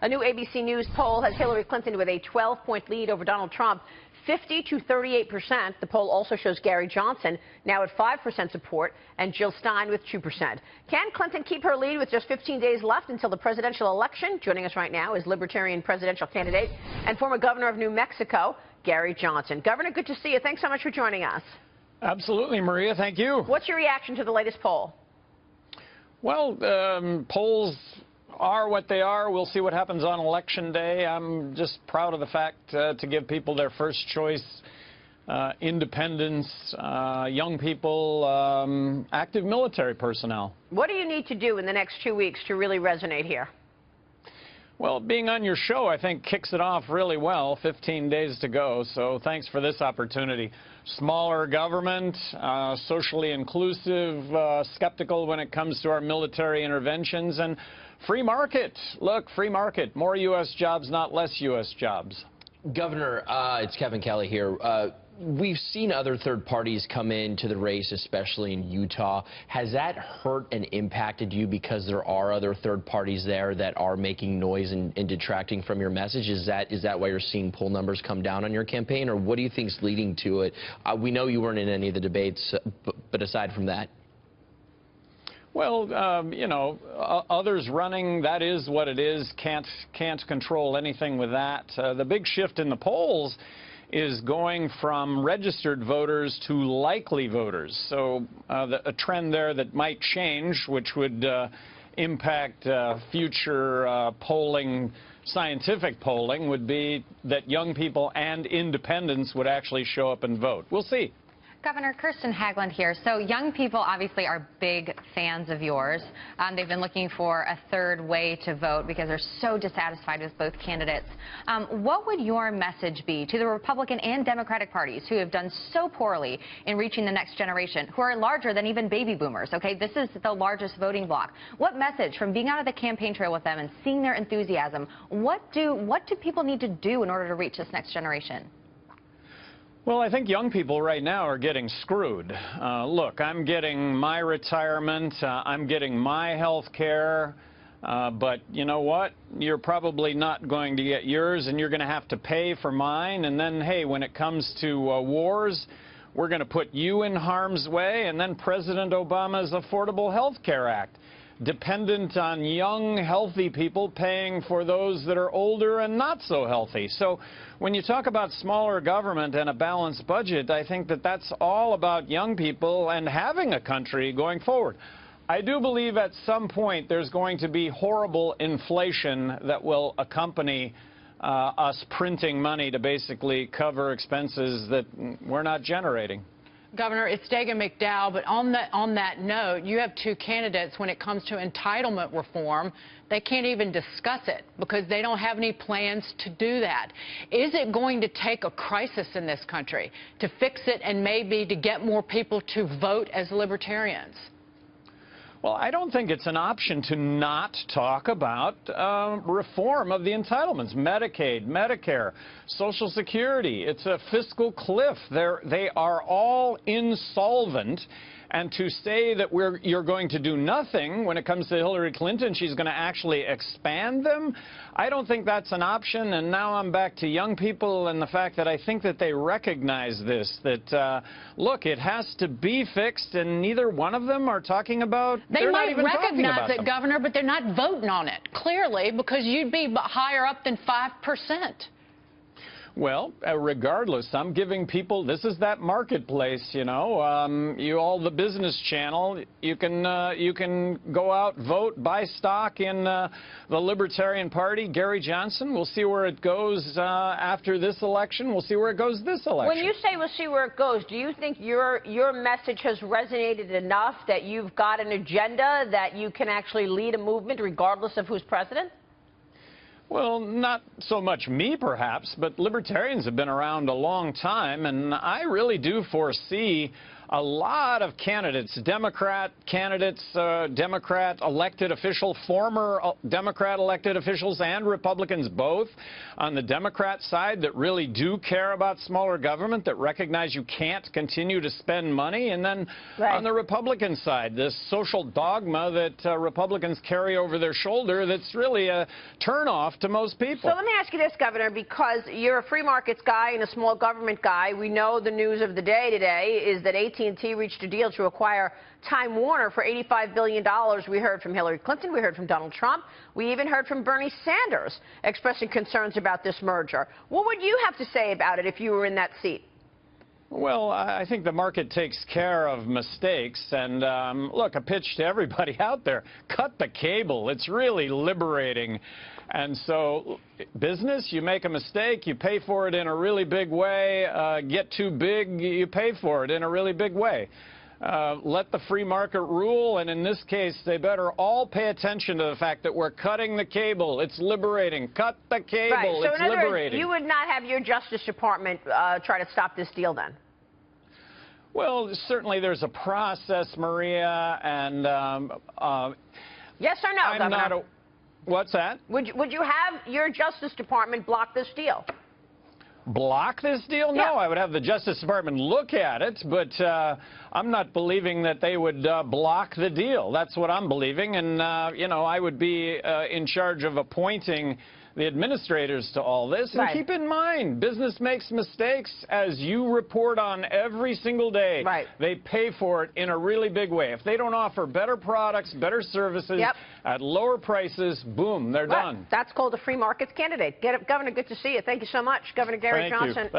A new ABC News poll has Hillary Clinton with a 12-point lead over Donald Trump, 50 to 38%. The poll also shows Gary Johnson now at 5% support and Jill Stein with 2%. Can Clinton keep her lead with just 15 days left until the presidential election? Joining us right now is Libertarian presidential candidate and former governor of New Mexico, Gary Johnson. Governor, good to see you. Thanks so much for joining us. Absolutely, Maria. Thank you. What's your reaction to the latest poll? Well, polls are what they are. We'll see what happens on Election Day. I'm just proud of the fact to give people their first choice, independents, young people, active military personnel. What do you need to do in the next 2 weeks to really resonate here? Well, being on your show, I think, kicks it off really well. 15 days to go, so thanks for this opportunity. Smaller government, socially inclusive, skeptical when it comes to our military interventions, and free market. Look, free market. More U.S. jobs, not less U.S. jobs. Governor, it's Kevin Kelly here. We've seen other third parties come into the race, especially in Utah. Has that hurt and impacted you because there are other third parties there that are making noise and detracting from your message? Is that why you're seeing poll numbers come down on your campaign, or what do you think is leading to it? We know you weren't in any of the debates, but aside from that. Well, you know, others running, that is what it is. Can't control anything with that. The big shift in the polls is going from registered voters to likely voters. So a trend there that might change, which would impact future polling, scientific polling, would be that young people and independents would actually show up and vote. We'll see. Governor, Kirsten Haglund here. So young people obviously are big fans of yours. They've been looking for a third way to vote because they're so dissatisfied with both candidates. What would your message be to the Republican and Democratic parties who have done so poorly in reaching the next generation, who are larger than even baby boomers? Okay, this is the largest voting bloc. What message, from being out of the campaign trail with them and seeing their enthusiasm, what do people need to do in order to reach this next generation? Well, I think young people right now are getting screwed. Look, I'm getting my retirement, I'm getting my health care, but you know what? You're probably not going to get yours, and you're going to have to pay for mine. And then, hey, when it comes to wars, we're going to put you in harm's way, and then President Obama's Affordable Health Care Act, dependent on young, healthy people paying for those that are older and not so healthy. So when you talk about smaller government and a balanced budget, I think that that's all about young people and having a country going forward. I do believe at some point there's going to be horrible inflation that will accompany us printing money to basically cover expenses that we're not generating. Governor, it's Dagan McDowell, but on that note, you have two candidates when it comes to entitlement reform. They can't even discuss it because they don't have any plans to do that. Is it going to take a crisis in this country to fix it and maybe to get more people to vote as libertarians? Well, I don't think it's an option to not talk about reform of the entitlements, Medicaid, Medicare, Social Security. It's a fiscal cliff. They are all insolvent. And to say that you're going to do nothing when it comes to Hillary Clinton, she's going to actually expand them, I don't think that's an option. And now I'm back to young people and the fact that I think that they recognize this, that, look, it has to be fixed, and neither one of them are talking about, they're not even talking about them. They might recognize it, Governor, but they're not voting on it, clearly, because you'd be higher up than 5%. Well, regardless, I'm giving people, this is that marketplace, you know, you all the business channel, you can go out, vote, buy stock in the Libertarian Party, Gary Johnson. We'll see where it goes after this election. We'll see where it goes this election. When you say we'll see where it goes, do you think your message has resonated enough that you've got an agenda that you can actually lead a movement regardless of who's president? Well, not so much me, perhaps, but libertarians have been around a long time, and I really do foresee a lot of candidates, Democrat candidates, Democrat elected officials, former Democrat elected officials and Republicans both on the Democrat side that really do care about smaller government, that recognize you can't continue to spend money. And then on the Republican side, this social dogma that Republicans carry over their shoulder that's really a turnoff to most people. So let me ask you this, Governor, because you're a free markets guy and a small government guy. We know the news of the day today is that AT&T reached a deal to acquire Time Warner for $85 billion. We heard from Hillary Clinton. We heard from Donald Trump. We even heard from Bernie Sanders expressing concerns about this merger. What would you have to say about it if you were in that seat? Well, I think the market takes care of mistakes. And look, a pitch to everybody out there, cut the cable. It's really liberating. And so business, you make a mistake, you pay for it in a really big way. Get too big, you pay for it in a really big way. Let the free market rule, and in this case, they better all pay attention to the fact that we're cutting the cable. It's liberating. Cut the cable. Right. So it's in other liberating. words, you would not have your Justice Department try to stop this deal then? Well, certainly there's a process, Maria, and yes or no, Governor? What's that? Would you have your Justice Department block this deal? Block this deal? Yeah. No, I would have the Justice Department look at it, but I'm not believing that they would block the deal. That's what I'm believing, and, you know, I would be in charge of appointing the administrators to all this. And keep in mind, business makes mistakes, as you report on every single day. They pay for it in a really big way. If they don't offer better products, better services at lower prices, boom, they're done. That's called a free markets candidate. Governor, good to see you. Thank you so much. Governor Gary Johnson.